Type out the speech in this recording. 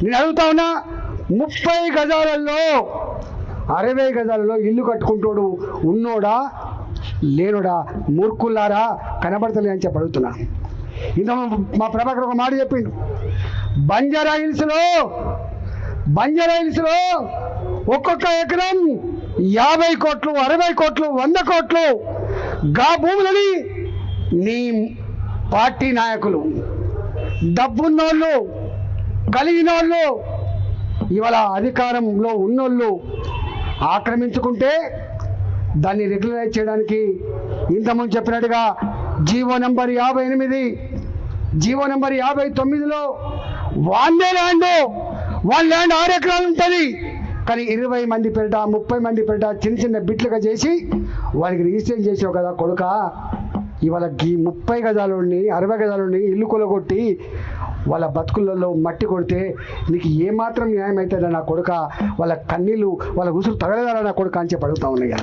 నేను అడుగుతా ఉన్నా, 30 గజాలలో 60 గజాలలో ఇల్లు కట్టుకుంటాడు ఉన్నోడా లేనోడా? మూర్ఖుల్లారా, కనబడతలే అని చెప్పి అడుగుతున్నా. ఇంత మా ప్రభాకర్ ఒక మాట చెప్పిండు, బంజారా హిల్స్లో ఒక్కొక్క ఎకరం 50 కోట్లు, 60 కోట్లు, 100 కోట్లు గా భూములని నీ పార్టీ నాయకులు, డబ్బున్నోళ్ళు, కలిగినోళ్ళు, ఇవాళ అధికారంలో ఉన్నోళ్ళు ఆక్రమించుకుంటే దాన్ని రెగ్యులరైజ్ చేయడానికి ఇంతకుముందు చెప్పినట్టుగా జీవో నెంబర్ 58, జీవో నెంబర్ 59లో వాళ్ళ ల్యాండ్ 6 ఎకరాలు ఉంటుంది, కానీ 20 మంది పేరిట 30 మంది పేరిట చిన్న చిన్న బిట్లుగా చేసి వారికి రిజిస్ట్రేషన్ చేసావు కదా కొడుక. ఇవాళ ఈ 30 గజాలని 60 గజాలని ఇల్లు కొలగొట్టి వాళ్ళ బతుకులలో మట్టి కొడితే నీకు ఏమాత్రం న్యాయం అవుతుందా నా కొడుక? వాళ్ళ కన్నీళ్ళు, వాళ్ళ ఉసురు తగలదా నా కొడుక అని చెప్పి అడుగుతా ఉన్నాయి.